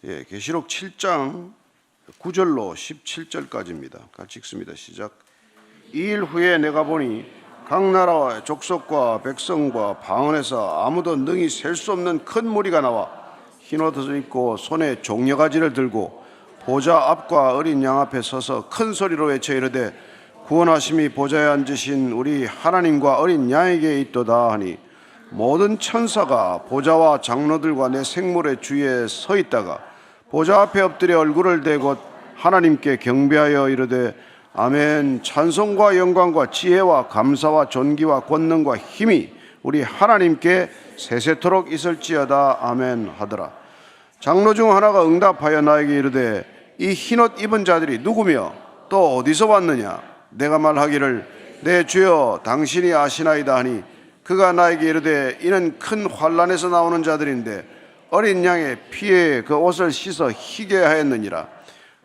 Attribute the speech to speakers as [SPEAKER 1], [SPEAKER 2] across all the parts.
[SPEAKER 1] 계시록 7장 9절로 17절까지입니다. 같이 읽습니다. 시작. 이 일 후에 내가 보니 각 나라와 족속과 백성과 방언에서 아무도 능히 셀 수 없는 큰 무리가 나와 흰 옷을 입고 손에 종려가지를 들고 보좌 앞과 어린 양 앞에 서서 큰 소리로 외쳐 이르되 구원하심이 보좌에 앉으신 우리 하나님과 어린 양에게 있도다 하니 모든 천사가 보좌와 장로들과 내 생물의 주위에 서 있다가 보좌 앞에 엎드려 얼굴을 대고 하나님께 경배하여 이르되 아멘. 찬송과 영광과 지혜와 감사와 존귀와 권능과 힘이 우리 하나님께 세세토록 있을지어다. 아멘 하더라. 장로 중 하나가 응답하여 나에게 이르되 이 흰옷 입은 자들이 누구며 또 어디서 왔느냐? 내가 말하기를 내 주여 당신이 아시나이다 하니 그가 나에게 이르되 이는 큰 환난에서 나오는 자들인데 어린 양의 피에 그 옷을 씻어 희게 하였느니라.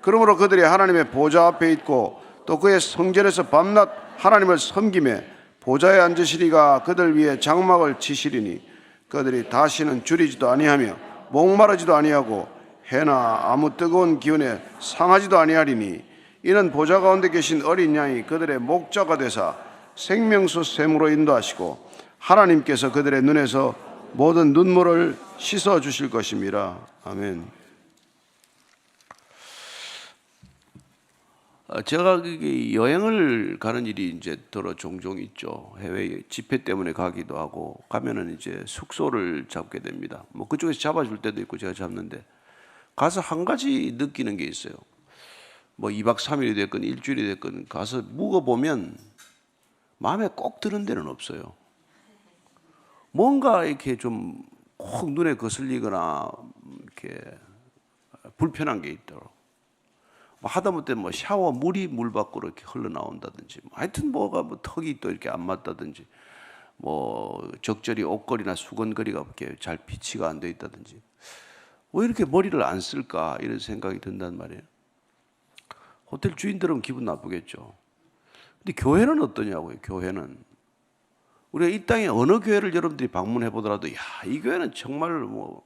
[SPEAKER 1] 그러므로 그들이 하나님의 보좌 앞에 있고 또 그의 성전에서 밤낮 하나님을 섬기매 보좌에 앉으시리가 그들 위에 장막을 치시리니 그들이 다시는 줄이지도 아니하며 목마르지도 아니하고 해나 아무 뜨거운 기운에 상하지도 아니하리니 이는 보좌 가운데 계신 어린 양이 그들의 목자가 되사 생명수 샘으로 인도하시고 하나님께서 그들의 눈에서 모든 눈물을 씻어 주실 것입니다. 아멘. 제가 여행을 가는 일이 이제 더러 종종 있죠. 해외 집회 때문에 가기도 하고 가면은 이제 숙소를 잡게 됩니다. 뭐 그쪽에서 잡아줄 때도 있고 제가 잡는데 가서 한 가지 느끼는 게 있어요. 뭐 2박 3일이 됐건 일주일이 됐건 가서 묵어보면 마음에 꼭 드는 데는 없어요. 뭔가 이렇게 좀 꼭 눈에 거슬리거나 이렇게 불편한 게 있더라고. 하다못해 뭐 샤워 물이 물 밖으로 이렇게 흘러나온다든지, 하여튼 뭐가 뭐 턱이 또 이렇게 안 맞다든지, 뭐 적절히 옷걸이나 수건거리가 이렇게 잘 비치가 안 돼 있다든지, 왜 이렇게 머리를 안 쓸까 이런 생각이 든단 말이에요. 호텔 주인들은 기분 나쁘겠죠. 근데 교회는 어떠냐고요? 교회는 우리가 이 땅에 어느 교회를 여러분들이 방문해 보더라도 야, 이 교회는 정말 뭐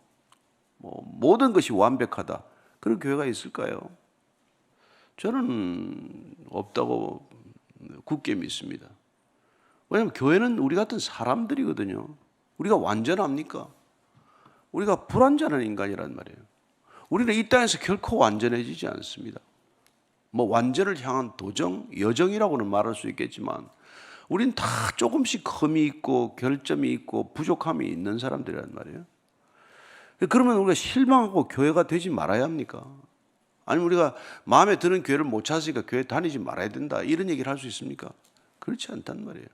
[SPEAKER 1] 모든 것이 완벽하다. 그런 교회가 있을까요? 저는 없다고 굳게 믿습니다. 왜냐하면 교회는 우리 같은 사람들이거든요. 우리가 완전합니까? 우리가 불완전한 인간이란 말이에요. 우리는 이 땅에서 결코 완전해지지 않습니다. 뭐 완전을 향한 도정, 여정이라고는 말할 수 있겠지만 우리는 다 조금씩 흠이 있고 결점이 있고 부족함이 있는 사람들이란 말이에요. 그러면 우리가 실망하고 교회가 되지 말아야 합니까? 아니면 우리가 마음에 드는 교회를 못 찾으니까 교회 다니지 말아야 된다 이런 얘기를 할 수 있습니까? 그렇지 않단 말이에요.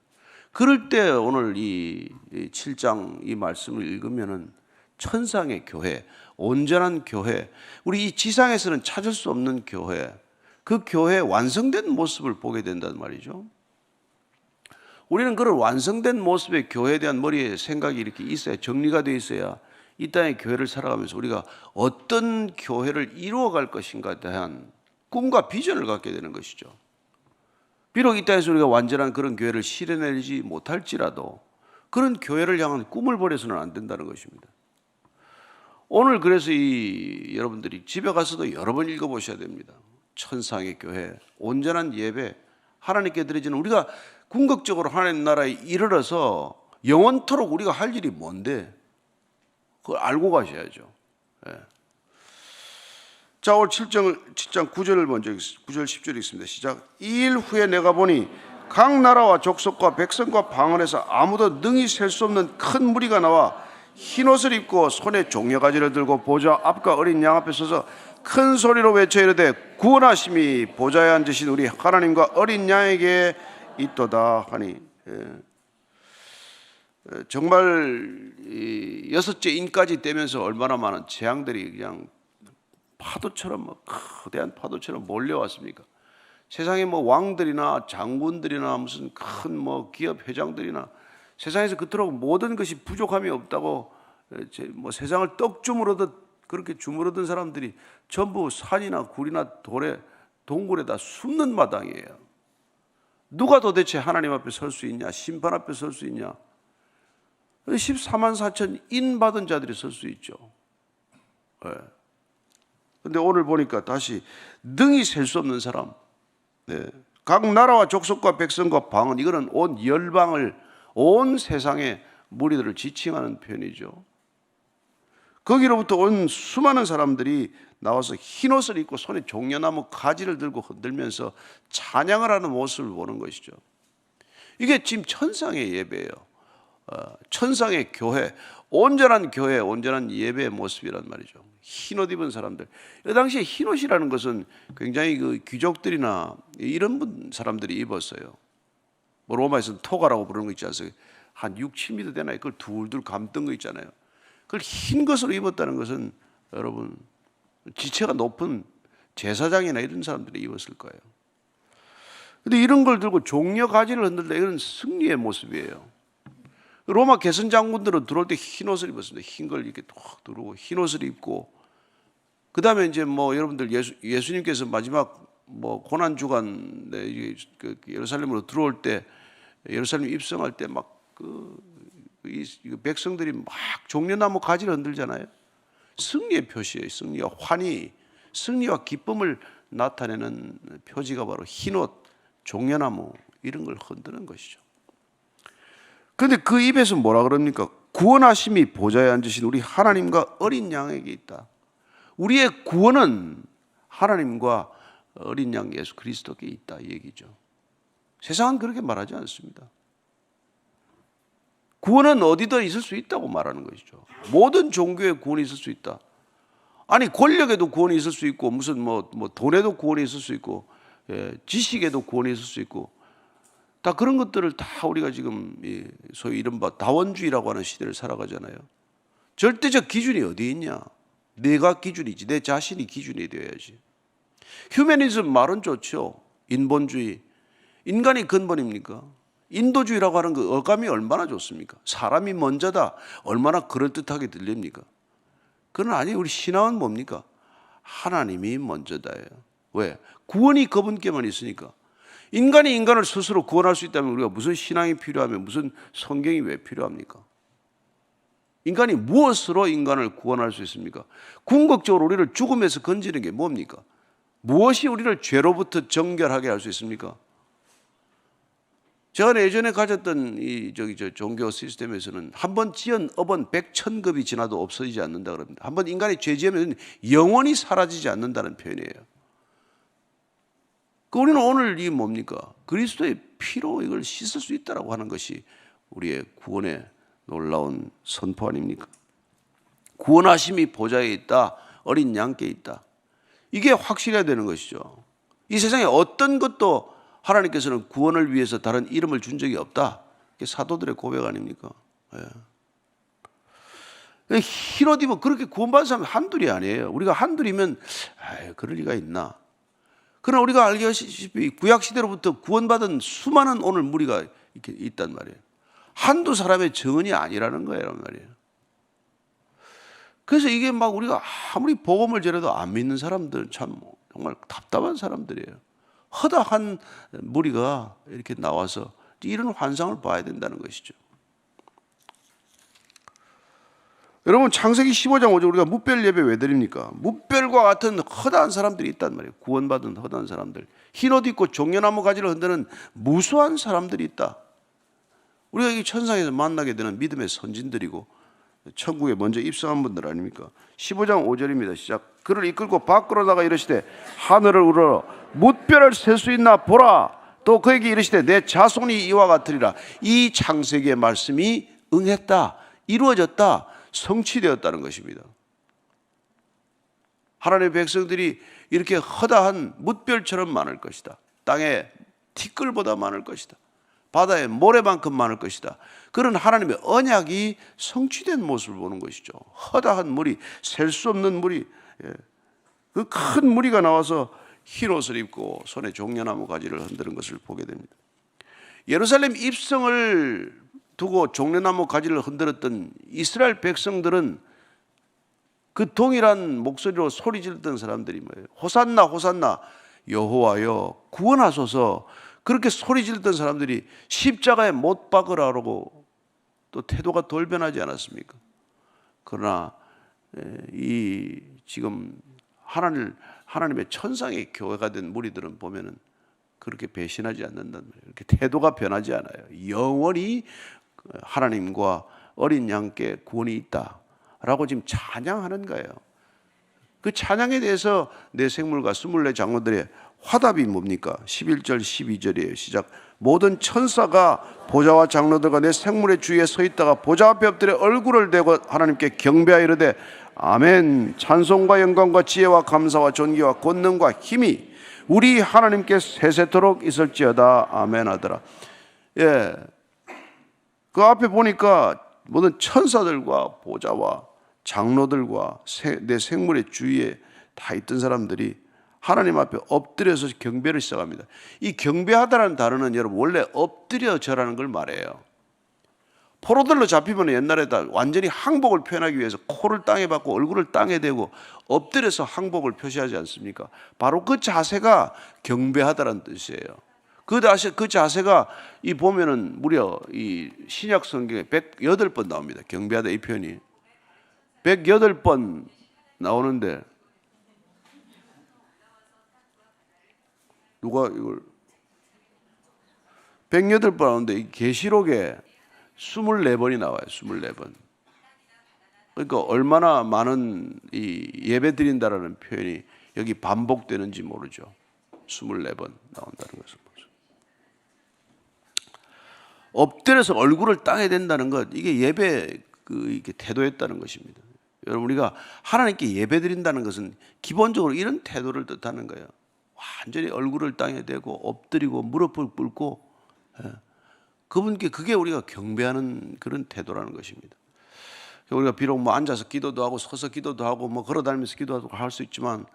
[SPEAKER 1] 그럴 때 오늘 이 7장 이 말씀을 읽으면은 천상의 교회, 온전한 교회, 우리 이 지상에서는 찾을 수 없는 교회, 그 교회의 완성된 모습을 보게 된단 말이죠. 우리는 그런 완성된 모습의 교회에 대한 머리에 생각이 이렇게 있어야, 정리가 되어 있어야 이 땅의 교회를 살아가면서 우리가 어떤 교회를 이루어갈 것인가에 대한 꿈과 비전을 갖게 되는 것이죠. 비록 이 땅에서 우리가 완전한 그런 교회를 실현하지 못할지라도 그런 교회를 향한 꿈을 버려서는 안 된다는 것입니다. 오늘 그래서 여러분들이 집에 가서도 여러 번 읽어보셔야 됩니다. 천상의 교회, 온전한 예배, 하나님께 드려지는 우리가 궁극적으로 하나님 나라에 이르러서 영원토록 우리가 할 일이 뭔데? 그걸 알고 가셔야죠. 예. 자, 오늘 7장 9절을 먼저 9절 10절 읽습니다. 시작. 이 일 후에 내가 보니 각 나라와 족속과 백성과 방언에서 아무도 능히 셀 수 없는 큰 무리가 나와 흰 옷을 입고 손에 종려가지를 들고 보좌 앞과 어린 양 앞에 서서 큰 소리로 외쳐 이르되 구원하심이 보좌에 앉으신 우리 하나님과 어린 양에게 있도다 하니, 정말 여섯째 인까지 떼면서 얼마나 많은 재앙들이 그냥 파도처럼 거대한 파도처럼 몰려왔습니까? 세상에 뭐 왕들이나 장군들이나 무슨 큰 뭐 기업 회장들이나 세상에서 그토록 모든 것이 부족함이 없다고 뭐 세상을 떡 주무르듯 그렇게 주무르던 사람들이 전부 산이나 굴이나 동굴에다 숨는 마당이에요. 누가 도대체 하나님 앞에 설 수 있냐? 심판 앞에 설 수 있냐? 14만 4천 인 받은 자들이 설 수 있죠. 네. 근데 오늘 보니까 다시 능히 셀 수 없는 사람, 네. 각 나라와 족속과 백성과 방언, 이거는 온 열방을, 온 세상의 무리들을 지칭하는 표현이죠. 거기로부터 온 수많은 사람들이 나와서 흰옷을 입고 손에 종려나무 가지를 들고 흔들면서 찬양을 하는 모습을 보는 것이죠. 이게 지금 천상의 예배예요. 천상의 교회, 온전한 교회, 온전한 예배의 모습이란 말이죠. 흰옷 입은 사람들. 그 당시에 흰옷이라는 것은 굉장히 그 귀족들이나 이런 사람들이 입었어요. 뭐 로마에서는 토가라고 부르는 거 있지 않습니까? 한 6, 7m 되나 그걸 둘둘 감던 거 있잖아요. 그걸 흰 것으로 입었다는 것은 여러분 지체가 높은 제사장이나 이런 사람들이 입었을 거예요. 근데 이런 걸 들고 종려 가지를 흔들다, 이건 승리의 모습이에요. 로마 개선 장군들은 들어올 때 흰 옷을 입었습니다. 흰 걸 이렇게 톡 두르고 흰 옷을 입고, 그 다음에 이제 뭐 여러분들 예수님께서 마지막 뭐 고난 주간 그 예루살렘으로 들어올 때, 예루살렘 입성할 때 막 그 백성들이 막 종려나무 가지를 흔들잖아요. 승리의 표시예요. 승리와 환희, 승리와 기쁨을 나타내는 표지가 바로 흰옷, 종려나무 이런 걸 흔드는 것이죠. 그런데 그 입에서 뭐라 그럽니까? 구원하심이 보좌에 앉으신 우리 하나님과 어린 양에게 있다. 우리의 구원은 하나님과 어린 양 예수 그리스도께 있다, 이 얘기죠. 세상은 그렇게 말하지 않습니다. 구원은 어디든 있을 수 있다고 말하는 것이죠. 모든 종교에 구원이 있을 수 있다. 아니 권력에도 구원이 있을 수 있고, 무슨 뭐 돈에도 구원이 있을 수 있고, 지식에도 구원이 있을 수 있고, 다 그런 것들을 다 우리가 지금 소위 이른바 다원주의라고 하는 시대를 살아가잖아요. 절대적 기준이 어디 있냐? 내가 기준이지, 내 자신이 기준이 되어야지. 휴머니즘 말은 좋죠. 인본주의, 인간이 근본입니까? 인도주의라고 하는 그 어감이 얼마나 좋습니까? 사람이 먼저다, 얼마나 그럴듯하게 들립니까? 그건 아니에요. 우리 신앙은 뭡니까? 하나님이 먼저다예요. 왜? 구원이 그분께만 있으니까. 인간이 인간을 스스로 구원할 수 있다면 우리가 무슨 신앙이 필요하면 무슨 성경이 왜 필요합니까? 인간이 무엇으로 인간을 구원할 수 있습니까? 궁극적으로 우리를 죽음에서 건지는 게 뭡니까? 무엇이 우리를 죄로부터 정결하게 할 수 있습니까? 제가 예전에 가졌던 종교 시스템에서는 한번 지은 업은 100,000급이 지나도 없어지지 않는다 그럽니다. 한번 인간이 죄 지으면 영원히 사라지지 않는다는 표현이에요. 우리는 오늘 이 뭡니까? 그리스도의 피로 이걸 씻을 수 있다라고 하는 것이 우리의 구원의 놀라운 선포 아닙니까? 구원하심이 보좌에 있다, 어린 양께 있다. 이게 확실해야 되는 것이죠. 이 세상에 어떤 것도 하나님께서는 구원을 위해서 다른 이름을 준 적이 없다. 이게 사도들의 고백 아닙니까? 흰옷 입으면 그렇게 구원받은 사람이 한둘이 아니에요. 우리가 한둘이면 그럴 리가 있나? 그러나 우리가 알다시피 구약시대로부터 구원받은 수많은 오늘 무리가 이렇게 있단 말이에요. 한두 사람의 정언이 아니라는 거예요, 말이에요. 그래서 이게 막 우리가 아무리 복음을 전해도 안 믿는 사람들 참 정말 답답한 사람들이에요. 허다한 무리가 이렇게 나와서 이런 환상을 봐야 된다는 것이죠. 여러분 창세기 15장 5절 우리가 무별 예배 왜 드립니까? 무별과 같은 허다한 사람들이 있단 말이에요. 구원받은 허다한 사람들, 흰옷 입고 종려나무 가지를 흔드는 무수한 사람들이 있다. 우리가 이 천상에서 만나게 되는 믿음의 선진들이고 천국에 먼저 입성한 분들 아닙니까? 15장 5절입니다. 시작. 그를 이끌고 밖으로 나가 이르시되 하늘을 우러러 뭇별을 셀 수 있나 보라. 또 그에게 이르시되 내 자손이 이와 같으리라. 이 창세기의 말씀이 응했다, 이루어졌다, 성취되었다는 것입니다. 하나님의 백성들이 이렇게 허다한 뭇별처럼 많을 것이다. 땅에 티끌보다 많을 것이다. 바다의 모래만큼 많을 것이다. 그런 하나님의 언약이 성취된 모습을 보는 것이죠. 허다한 무리, 셀 수 없는 무리, 그 큰 무리가 나와서 흰옷을 입고 손에 종려나무 가지를 흔드는 것을 보게 됩니다. 예루살렘 입성을 두고 종려나무 가지를 흔들었던 이스라엘 백성들은 그 동일한 목소리로 소리 지르던 사람들이 뭐예요? 호산나 호산나 여호와여 구원하소서. 그렇게 소리 지르던 사람들이 십자가에 못 박으라고 또 태도가 돌변하지 않았습니까? 그러나 이 지금 하나님의 천상의 교회가 된 무리들은 보면은 그렇게 배신하지 않는단 말이에요. 이렇게 태도가 변하지 않아요. 영원히 하나님과 어린 양께 구원이 있다라고 지금 찬양하는 거예요. 그 찬양에 대해서 내 생물과 24 장로들의 화답이 뭡니까? 11절 12절이에요. 시작. 모든 천사가 보좌와 장로들과 내 생물의 주위에 서 있다가 보좌 앞에 엎드려 얼굴을 대고 하나님께 경배하여 이르되 아멘. 찬송과 영광과 지혜와 감사와 존귀와 권능과 힘이 우리 하나님께 세세토록 있을지어다. 아멘 하더라. 예. 그 앞에 보니까 모든 천사들과 보좌와 장로들과 내 생물의 주위에 다 있던 사람들이 하나님 앞에 엎드려서 경배를 시작합니다. 이 경배하다라는 단어는 여러분 원래 엎드려 절하는 걸 말해요. 포로들로 잡히면 옛날에 다 완전히 항복을 표현하기 위해서 코를 땅에 박고 얼굴을 땅에 대고 엎드려서 항복을 표시하지 않습니까? 바로 그 자세가 경배하다라는 뜻이에요. 그 자세가 이 보면은 무려 이 신약 성경에 108번 나옵니다. 경배하다 이 표현이 108번 나오는데 누가 이걸 108번 나오는데 이 계시록에 24번이 나와요. 24번. 그러니까 얼마나 많은 이 예배 드린다라는 표현이 여기 반복되는지 모르죠. 24번 나온다는 것은 뭐죠? 엎드려서 얼굴을 땅에 댄다는 것, 이게 예배 이게 태도였다는 것입니다. 여러분 우리가 하나님께 예배 드린다는 것은 기본적으로 이런 태도를 뜻하는 거예요. 완전히 얼굴을 땅에 대고 엎드리고 무릎을 꿇고 그분께 그게 우리가 경배하는 그런 태도라는 것입니다. 우리가 비록 뭐 앉아서 기도도 하고 서서 기도도 하고 뭐 걸어다니면서 기도도 할 수 있지만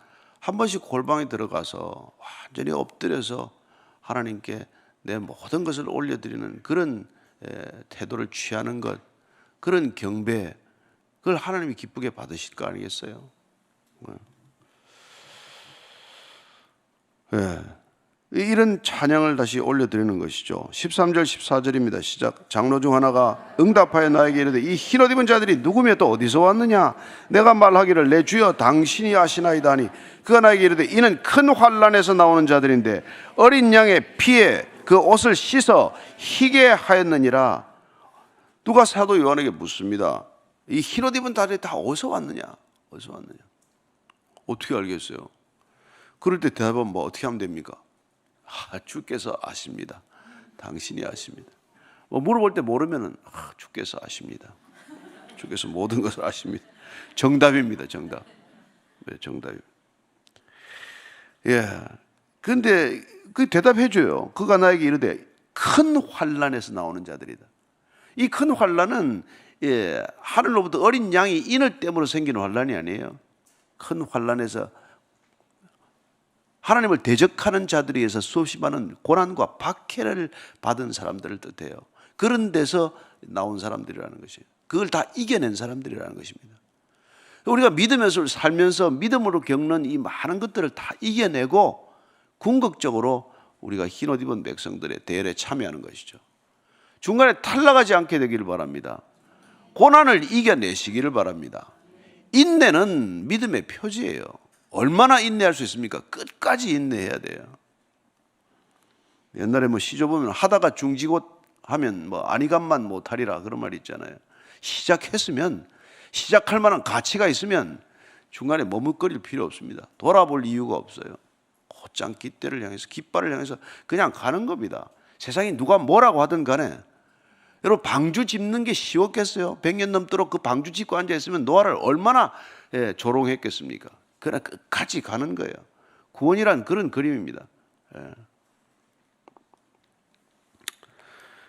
[SPEAKER 1] 한 번씩 골방에 들어가서 완전히 엎드려서 하나님께 내 모든 것을 올려드리는 그런 태도를 취하는 것, 그런 경배, 그걸 하나님이 기쁘게 받으실 거 아니겠어요? 네. 이런 찬양을 다시 올려드리는 것이죠. 13절 14절입니다. 시작. 장로 중 하나가 응답하여 나에게 이르되 이 흰옷 입은 자들이 누구며 또 어디서 왔느냐? 내가 말하기를 내 주여 당신이 아시나이다 하니 그가 나에게 이르되 이는 큰 환난에서 나오는 자들인데 어린 양의 피에 그 옷을 씻어 희게 하였느니라. 누가 사도 요한에게 묻습니다. 이 흰옷 입은 자들이 다 어디서 왔느냐? 어디서 왔느냐? 어떻게 알겠어요? 그럴 때 대답은 뭐 어떻게 하면 됩니까? 주께서 아십니다. 당신이 아십니다. 뭐 물어볼 때 모르면은 주께서 아십니다. 주께서 모든 것을 아십니다. 정답입니다. 정답. 네, 정답입니다. 예. 근데 그 대답해 줘요. 그가 나에게 이르되 큰 환난에서 나오는 자들이다. 이 큰 환난은 하늘로부터 어린 양이 인을 땜으로 생기는 환난이 아니에요. 큰 환난에서 하나님을 대적하는 자들에 의해서 수없이 많은 고난과 박해를 받은 사람들을 뜻해요. 그런 데서 나온 사람들이라는 것이에요. 그걸 다 이겨낸 사람들이라는 것입니다. 우리가 믿으면서 살면서 믿음으로 겪는 이 많은 것들을 다 이겨내고 궁극적으로 우리가 흰옷 입은 백성들의 대열에 참여하는 것이죠. 중간에 탈락하지 않게 되기를 바랍니다. 고난을 이겨내시기를 바랍니다. 인내는 믿음의 표지예요. 얼마나 인내할 수 있습니까? 끝까지 인내해야 돼요. 옛날에 뭐 시조 보면 하다가 중지고 하면 뭐 아니감만 못하리라 그런 말이 있잖아요. 시작했으면 시작할 만한 가치가 있으면 중간에 머뭇거릴 필요 없습니다. 돌아볼 이유가 없어요. 곧장 깃대를 향해서 깃발을 향해서 그냥 가는 겁니다. 세상에 누가 뭐라고 하든 간에 여러분 방주 짚는 게 쉬웠겠어요? 100년 넘도록 그 방주 짚고 앉아있으면 노아를 얼마나 조롱했겠습니까? 그러나 끝까지 가는 거예요. 구원이란 그런 그림입니다.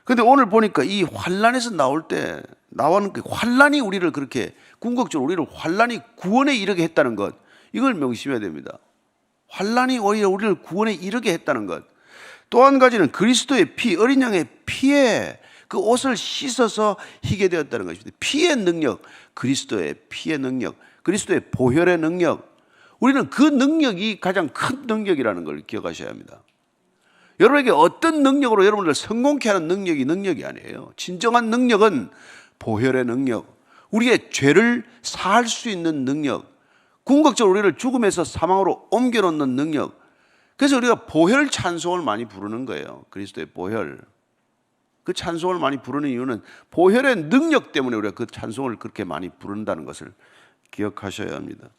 [SPEAKER 1] 그런데 오늘 보니까 이 환난에서 나올 때 나오는 그 환난이 우리를 그렇게 궁극적으로 우리를 환난이 구원에 이르게 했다는 것, 이걸 명심해야 됩니다. 환난이 오히려 우리를 구원에 이르게 했다는 것. 또 한 가지는 그리스도의 피, 어린 양의 피에 그 옷을 씻어서 희게 되었다는 것입니다. 피의 능력, 그리스도의 피의 능력, 그리스도의 보혈의 능력, 우리는 그 능력이 가장 큰 능력이라는 걸 기억하셔야 합니다. 여러분에게 어떤 능력으로 여러분을 성공케 하는 능력이 아니에요. 진정한 능력은 보혈의 능력, 우리의 죄를 사할 수 있는 능력, 궁극적으로 우리를 죽음에서 사망으로 옮겨놓는 능력. 그래서 우리가 보혈 찬송을 많이 부르는 거예요. 그리스도의 보혈. 그 찬송을 많이 부르는 이유는 보혈의 능력 때문에 우리가 그 찬송을 그렇게 많이 부른다는 것을 기억하셔야 합니다.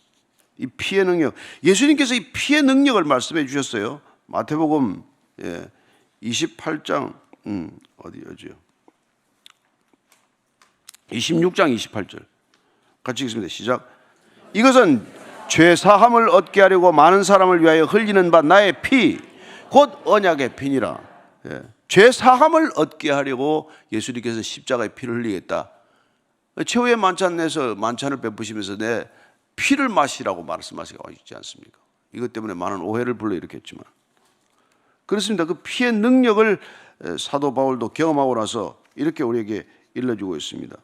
[SPEAKER 1] 이 피의 능력, 예수님께서 이 피의 능력을 말씀해 주셨어요. 마태복음 28장 어디였지요? 26장 28절 같이 읽습니다. 시작. 이것은 죄 사함을 얻게 하려고 많은 사람을 위하여 흘리는 바 나의 피 곧 언약의 피니라. 죄 사함을 얻게 하려고 예수님께서 십자가의 피를 흘리겠다. 최후의 만찬에서 만찬을 베푸시면서 내 피를 마시라고 말씀하시고 있지 않습니까? 이것 때문에 많은 오해를 불러일으켰지만 그렇습니다. 그 피의 능력을 사도 바울도 경험하고 나서 이렇게 우리에게 일러주고 있습니다.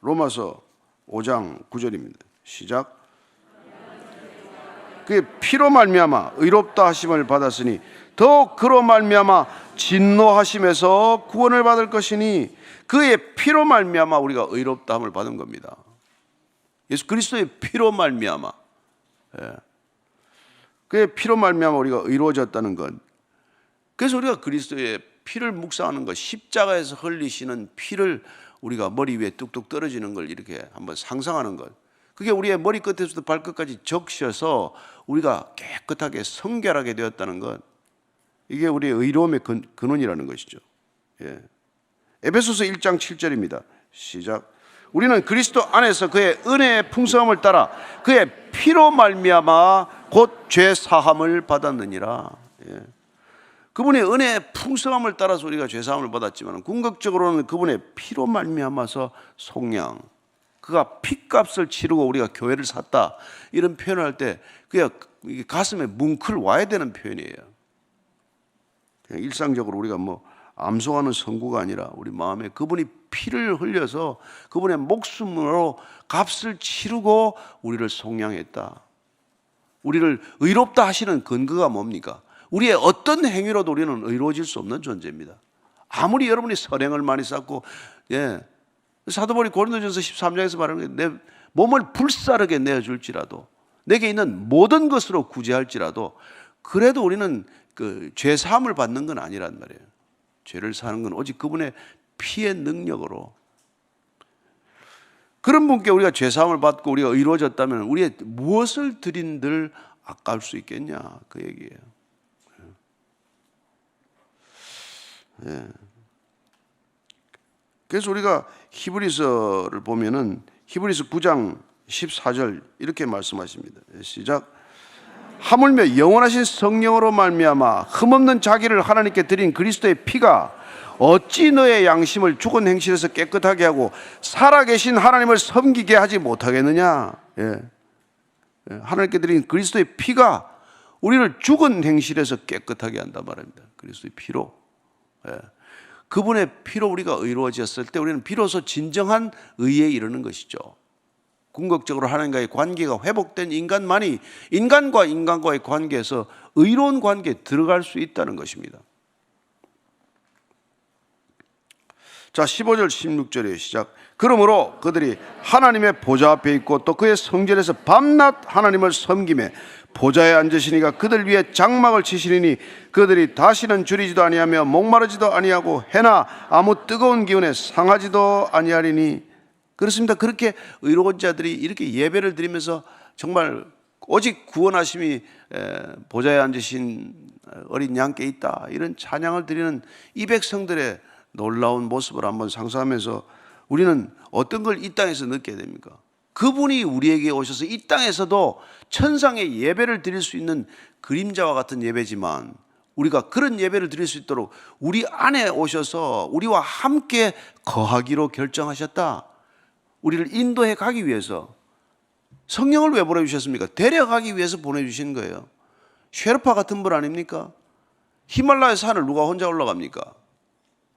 [SPEAKER 1] 로마서 5장 9절입니다. 시작. 그의 피로 말미암아 의롭다 하심을 받았으니 더 그로 말미암아 진노하심에서 구원을 받을 것이니 그의 피로 말미암아 우리가 의롭다함을 받은 겁니다. 예수 그리스도의 피로 말미암아, 그의 피로 말미암아 우리가 의로워졌다는 것. 그래서 우리가 그리스도의 피를 묵상하는 것, 십자가에서 흘리시는 피를 우리가 머리 위에 뚝뚝 떨어지는 걸 이렇게 한번 상상하는 것. 그게 우리의 머리끝에서부터 발끝까지 적셔서 우리가 깨끗하게 성결하게 되었다는 것. 이게 우리의 의로움의 근원이라는 것이죠. 에베소서 1장 7절입니다. 시작. 우리는 그리스도 안에서 그의 은혜의 풍성함을 따라 그의 피로 말미암아 곧 죄 사함을 받았느니라. 그분의 은혜의 풍성함을 따라서 우리가 죄 사함을 받았지만 궁극적으로는 그분의 피로 말미암아서 속량, 그가 피값을 치르고 우리가 교회를 샀다, 이런 표현을 할 때 그게 가슴에 뭉클 와야 되는 표현이에요. 그냥 일상적으로 우리가 뭐 암송하는 성구가 아니라 우리 마음에 그분이 피를 흘려서 그분의 목숨으로 값을 치르고 우리를 속량했다. 우리를 의롭다 하시는 근거가 뭡니까? 우리의 어떤 행위로도 우리는 의로워질 수 없는 존재입니다. 아무리 여러분이 선행을 많이 쌓고, 사도 바울이 고린도전서 13장에서 말하는 게 내 몸을 불사르게 내어줄지라도 내게 있는 모든 것으로 구제할지라도 그래도 우리는 그 죄 사함을 받는 건 아니란 말이에요. 죄를 사는 건 오직 그분의 피의 능력으로. 그런 분께 우리가 죄 사함을 받고 우리가 의로워졌다면 우리의 무엇을 드린들 아까울 수 있겠냐, 그 얘기예요. 그래서 우리가 히브리서를 보면은 히브리서 9장 14절 이렇게 말씀하십니다. 시작. 하물며 영원하신 성령으로 말미암아 흠없는 자기를 하나님께 드린 그리스도의 피가 어찌 너의 양심을 죽은 행실에서 깨끗하게 하고 살아계신 하나님을 섬기게 하지 못하겠느냐. 하나님께 드린 그리스도의 피가 우리를 죽은 행실에서 깨끗하게 한단 말입니다. 그리스도의 피로. 그분의 피로 우리가 의로워졌을 때 우리는 비로소 진정한 의에 이르는 것이죠. 궁극적으로 하나님과의 관계가 회복된 인간만이 인간과 인간과의 관계에서 의로운 관계에 들어갈 수 있다는 것입니다. 자, 15절 16절의 시작. 그러므로 그들이 하나님의 보좌 앞에 있고 또 그의 성전에서 밤낮 하나님을 섬기매 보좌에 앉으시니가 그들 위에 장막을 치시리니 그들이 다시는 줄이지도 아니하며 목마르지도 아니하고 해나 아무 뜨거운 기운에 상하지도 아니하리니. 그렇습니다. 그렇게 의로운 자들이 이렇게 예배를 드리면서 정말 오직 구원하심이 보좌에 앉으신 어린 양께 있다, 이런 찬양을 드리는 이 백성들의 놀라운 모습을 한번 상상하면서 우리는 어떤 걸 이 땅에서 느껴야 됩니까? 그분이 우리에게 오셔서 이 땅에서도 천상의 예배를 드릴 수 있는 그림자와 같은 예배지만 우리가 그런 예배를 드릴 수 있도록 우리 안에 오셔서 우리와 함께 거하기로 결정하셨다. 우리를 인도해 가기 위해서. 성령을 왜 보내주셨습니까? 데려가기 위해서 보내주신 거예요. 쉐르파 같은 분 아닙니까? 히말라야 산을 누가 혼자 올라갑니까?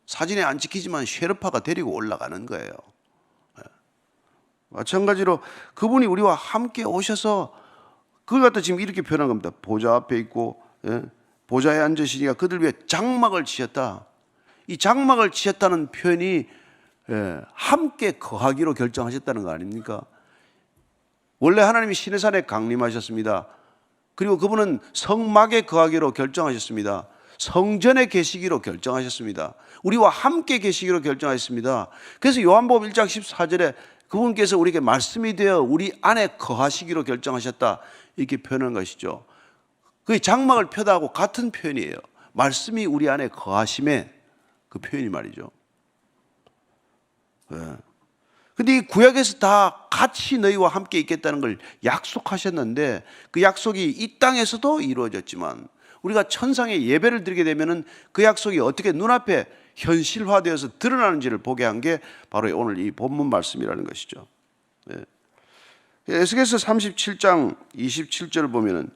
[SPEAKER 1] 사진에 안 찍히지만 쉐르파가 데리고 올라가는 거예요. 마찬가지로 그분이 우리와 함께 오셔서 그걸 갖다 지금 이렇게 표현한 겁니다. 보좌 앞에 있고 보좌에 앉으시니까 그들 위해 장막을 치셨다. 이 장막을 치셨다는 표현이 함께 거하기로 결정하셨다는 거 아닙니까? 원래 하나님이 시내산에 강림하셨습니다. 그리고 그분은 성막에 거하기로 결정하셨습니다. 성전에 계시기로 결정하셨습니다. 우리와 함께 계시기로 결정하셨습니다. 그래서 요한복음 1장 14절에 그분께서 우리에게 말씀이 되어 우리 안에 거하시기로 결정하셨다, 이렇게 표현한 것이죠. 그 장막을 펴다하고 같은 표현이에요. 말씀이 우리 안에 거하심에 그 표현이 말이죠. 근데 이 구약에서 다 같이 너희와 함께 있겠다는 걸 약속하셨는데 그 약속이 이 땅에서도 이루어졌지만 우리가 천상의 예배를 드리게 되면은 그 약속이 어떻게 눈앞에 현실화되어서 드러나는지를 보게 한 게 바로 오늘 이 본문 말씀이라는 것이죠. 에스겔서 37장 27절을 보면은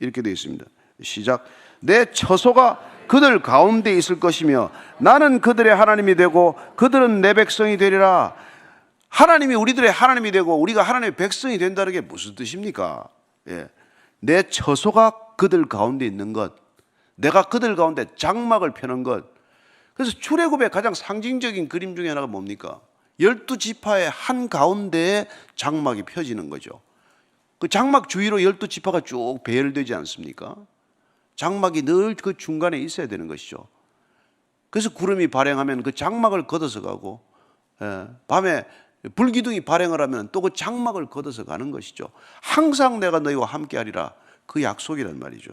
[SPEAKER 1] 이렇게 되어 있습니다. 시작. 내 처소가 그들 가운데 있을 것이며 나는 그들의 하나님이 되고 그들은 내 백성이 되리라. 하나님이 우리들의 하나님이 되고 우리가 하나님의 백성이 된다는 게 무슨 뜻입니까? 내 처소가 그들 가운데 있는 것, 내가 그들 가운데 장막을 펴는 것. 그래서 출애굽의 가장 상징적인 그림 중에 하나가 뭡니까? 12지파의 한 가운데에 장막이 펴지는 거죠. 그 장막 주위로 12지파가 쭉 배열되지 않습니까? 장막이 늘 그 중간에 있어야 되는 것이죠. 그래서 구름이 발행하면 그 장막을 걷어서 가고, 밤에 불기둥이 발행을 하면 또 그 장막을 걷어서 가는 것이죠. 항상 내가 너희와 함께 하리라, 그 약속이란 말이죠.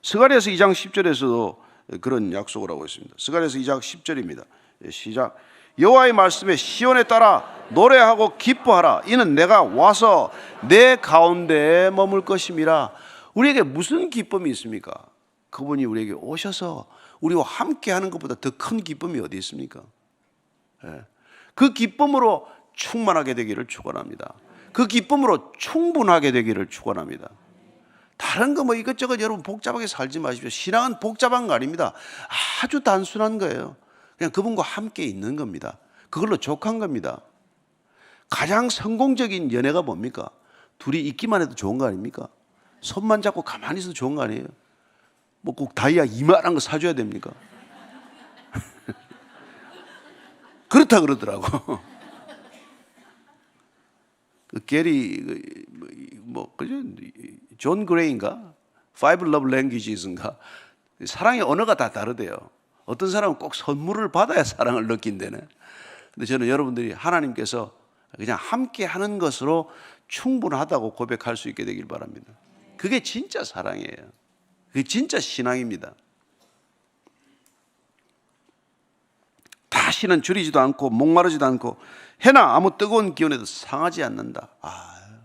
[SPEAKER 1] 스가랴서 2장 10절에서도 그런 약속을 하고 있습니다. 스가랴서 2장 10절입니다. 시작. 여호와의 말씀에 시온에 따라 노래하고 기뻐하라. 이는 내가 와서 내 가운데에 머물 것임이라. 우리에게 무슨 기쁨이 있습니까? 그분이 우리에게 오셔서 우리와 함께 하는 것보다 더 큰 기쁨이 어디 있습니까? 그 기쁨으로 충만하게 되기를 축원합니다. 그 기쁨으로 충분하게 되기를 축원합니다. 다른 거 뭐 이것저것 여러분 복잡하게 살지 마십시오. 신앙은 복잡한 거 아닙니다. 아주 단순한 거예요. 그냥 그분과 함께 있는 겁니다. 그걸로 족한 겁니다. 가장 성공적인 연애가 뭡니까? 둘이 있기만 해도 좋은 거 아닙니까? 손만 잡고 가만히 있어도 좋은 거 아니에요? 뭐 꼭 다이아 이만한 거 사줘야 됩니까? 그렇다 그러더라고. 그 게리 그죠? 존 그레이인가? Five Love Languages인가? 사랑의 언어가 다 다르대요. 어떤 사람은 꼭 선물을 받아야 사랑을 느낀다네. 근데 저는 여러분들이 하나님께서 그냥 함께 하는 것으로 충분하다고 고백할 수 있게 되길 바랍니다. 그게 진짜 사랑이에요. 그게 진짜 신앙입니다. 다시는 줄이지도 않고 목마르지도 않고 해나 아무 뜨거운 기운에도 상하지 않는다.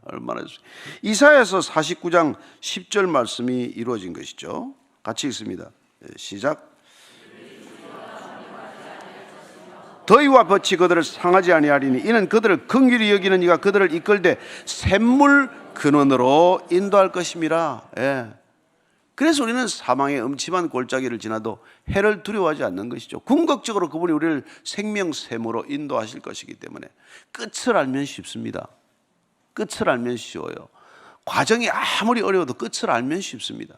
[SPEAKER 1] 얼마나 좋습니까? 이사야서 49장 10절 말씀이 이루어진 것이죠. 같이 읽습니다. 시작. 더위와 볕이 그들을 상하지 아니하리니 이는 그들을 긍휼히 여기는 이가 그들을 이끌되 샘물 근원으로 인도할 것임이라. 그래서 우리는 사망의 음침한 골짜기를 지나도 해를 두려워하지 않는 것이죠. 궁극적으로 그분이 우리를 생명샘으로 인도하실 것이기 때문에 끝을 알면 쉽습니다. 끝을 알면 쉬워요. 과정이 아무리 어려워도 끝을 알면 쉽습니다.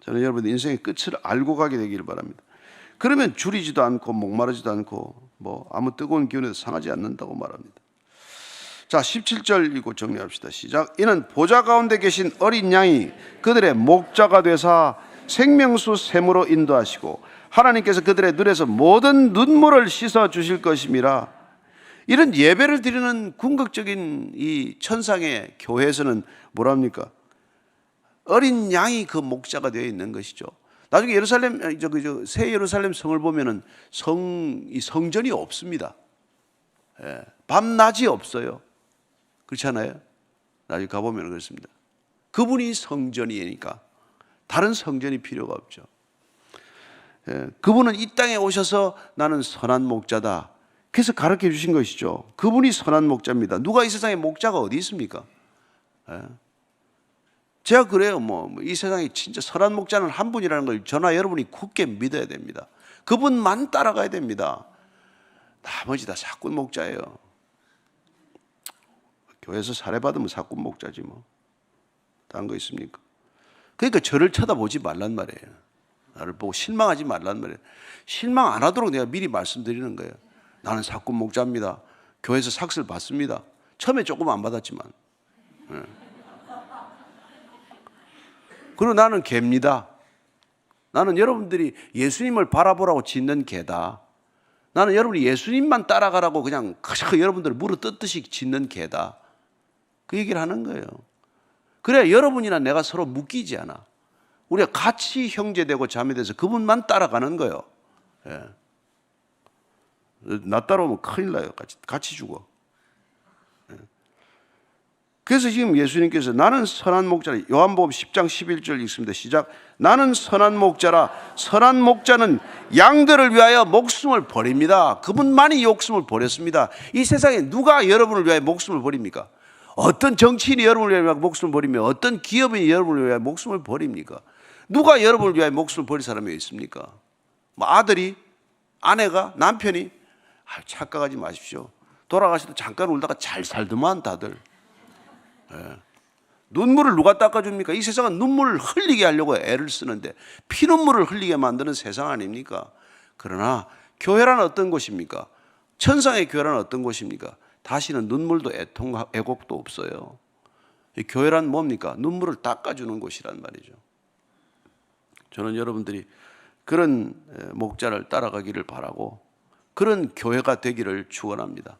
[SPEAKER 1] 저는 여러분들 인생의 끝을 알고 가게 되기를 바랍니다. 그러면 줄이지도 않고 목마르지도 않고 뭐 아무 뜨거운 기운에도 상하지 않는다고 말합니다. 자, 17절 읽고 정리합시다. 시작. 이는 보좌 가운데 계신 어린 양이 그들의 목자가 되사 생명수 샘으로 인도하시고 하나님께서 그들의 눈에서 모든 눈물을 씻어 주실 것임이라. 이런 예배를 드리는 궁극적인 이 천상의 교회에서는 뭐랍니까? 어린 양이 그 목자가 되어 있는 것이죠. 나중에 새 예루살렘 성을 보면은 성전이 없습니다. 밤낮이 없어요. 그렇지 않아요? 나중에 가보면 그렇습니다. 그분이 성전이니까 다른 성전이 필요가 없죠. 그분은 이 땅에 오셔서 나는 선한 목자다. 그래서 가르쳐 주신 것이죠. 그분이 선한 목자입니다. 누가 이 세상에 목자가 어디 있습니까? 제가 그래요. 이 세상에 진짜 선한 목자는 한 분이라는 걸 저나 여러분이 굳게 믿어야 됩니다. 그분만 따라가야 됩니다. 나머지 다 사꾼 목자예요. 교회에서 사례받으면 사꾼 목자지 뭐. 다른 거 있습니까? 그러니까 저를 쳐다보지 말란 말이에요. 나를 보고 실망하지 말란 말이에요. 실망 안 하도록 내가 미리 말씀드리는 거예요. 나는 사꾼 목자입니다. 교회에서 삭스를 받습니다. 처음에 조금 안 받았지만. 그리고 나는 개입니다. 나는 여러분들이 예수님을 바라보라고 짓는 개다. 나는 여러분이 예수님만 따라가라고 그냥 여러분들을 물어뜯듯이 짓는 개다. 그 얘기를 하는 거예요. 그래야 여러분이나 내가 서로 묶이지 않아. 우리가 같이 형제되고 자매돼서 그분만 따라가는 거예요. 예. 나 따라오면 큰일 나요. 같이 죽어. 예. 그래서 지금 예수님께서 나는 선한 목자라, 요한복음 10장 11절 읽습니다. 시작. 나는 선한 목자라, 선한 목자는 양들을 위하여 목숨을 버립니다. 그분만이 목숨을 버렸습니다. 이 세상에 누가 여러분을 위하여 목숨을 버립니까? 어떤 정치인이 여러분을 위하여 목숨을 버리며 어떤 기업인이 여러분을 위하여 목숨을 버립니까? 누가 여러분을 위하여 목숨을 버릴 사람이 있습니까? 뭐 아들이, 아내가, 남편이? 착각하지 마십시오. 돌아가시도 잠깐 울다가 잘 살더만 다들. 예. 눈물을 누가 닦아줍니까? 이 세상은 눈물을 흘리게 하려고 애를 쓰는데 피눈물을 흘리게 만드는 세상 아닙니까? 그러나 교회란 어떤 곳입니까? 천상의 교회란 어떤 곳입니까? 다시는 눈물도 애곡도 없어요. 이 교회란 뭡니까? 눈물을 닦아주는 곳이란 말이죠. 저는 여러분들이 그런 목자를 따라가기를 바라고 그런 교회가 되기를 축원합니다.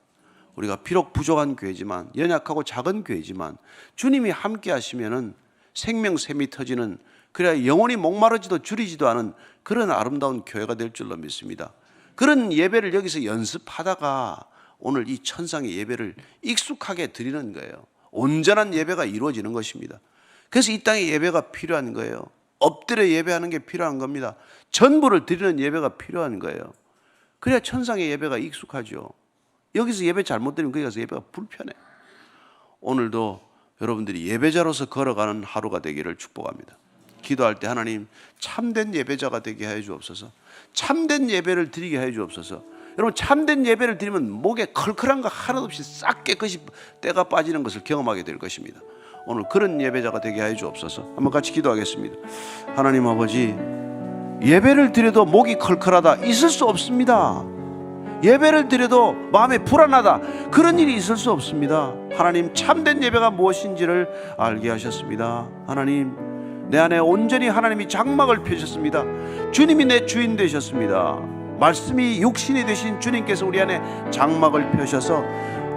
[SPEAKER 1] 우리가 비록 부족한 교회지만, 연약하고 작은 교회지만 주님이 함께 하시면은 생명샘이 터지는, 그래야 영원히 목마르지도 줄이지도 않은 그런 아름다운 교회가 될 줄로 믿습니다. 그런 예배를 여기서 연습하다가 오늘 이 천상의 예배를 익숙하게 드리는 거예요. 온전한 예배가 이루어지는 것입니다. 그래서 이 땅에 예배가 필요한 거예요. 엎드려 예배하는 게 필요한 겁니다. 전부를 드리는 예배가 필요한 거예요. 그래야 천상의 예배가 익숙하죠. 여기서 예배 잘못 드리면 거기 가서 예배가 불편해. 오늘도 여러분들이 예배자로서 걸어가는 하루가 되기를 축복합니다. 기도할 때 하나님 참된 예배자가 되게 해 주옵소서. 참된 예배를 드리게 해 주옵소서. 여러분 참된 예배를 드리면 목에 컬컬한 거 하나도 없이 싹 깨끗이 때가 빠지는 것을 경험하게 될 것입니다. 오늘 그런 예배자가 되게 해 주옵소서. 한번 같이 기도하겠습니다. 하나님 아버지, 예배를 드려도 목이 컬컬하다 있을 수 없습니다. 예배를 드려도 마음이 불안하다 그런 일이 있을 수 없습니다. 하나님 참된 예배가 무엇인지를 알게 하셨습니다. 하나님 내 안에 온전히 하나님이 장막을 펴셨습니다. 주님이 내 주인 되셨습니다. 말씀이 육신이 되신 주님께서 우리 안에 장막을 펴셔서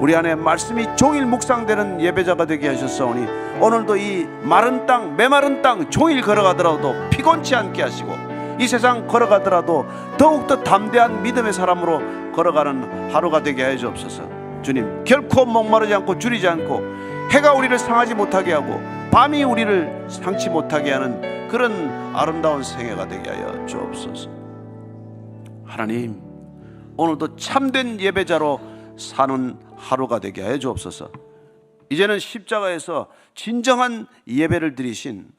[SPEAKER 1] 우리 안에 말씀이 종일 묵상되는 예배자가 되게 하셨사오니 오늘도 이 마른 땅, 메마른 땅 종일 걸어가더라도 피곤치 않게 하시고 이 세상 걸어가더라도 더욱더 담대한 믿음의 사람으로 걸어가는 하루가 되게 해 주옵소서. 주님, 결코 목마르지 않고 줄이지 않고 해가 우리를 상하지 못하게 하고 밤이 우리를 상치 못하게 하는 그런 아름다운 생애가 되게 하여 주옵소서. 하나님, 오늘도 참된 예배자로 사는 하루가 되게 해 주옵소서. 이제는 십자가에서 진정한 예배를 드리신,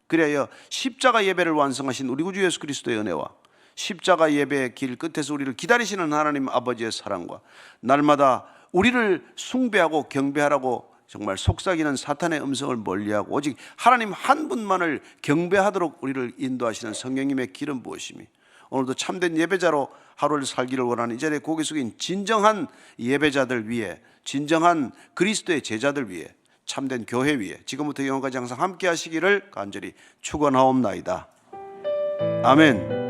[SPEAKER 1] 그래야 십자가 예배를 완성하신 우리 구주 예수 그리스도의 은혜와 십자가 예배의 길 끝에서 우리를 기다리시는 하나님 아버지의 사랑과 날마다 우리를 숭배하고 경배하라고 정말 속삭이는 사탄의 음성을 멀리하고 오직 하나님 한 분만을 경배하도록 우리를 인도하시는 성령님의 길은 무엇이며 오늘도 참된 예배자로 하루를 살기를 원하는 이 자리에 고개 숙인 진정한 예배자들 위해, 진정한 그리스도의 제자들 위해, 참된 교회 위에 지금부터 영원까지 항상 함께 하시기를 간절히 축원하옵나이다. 아멘.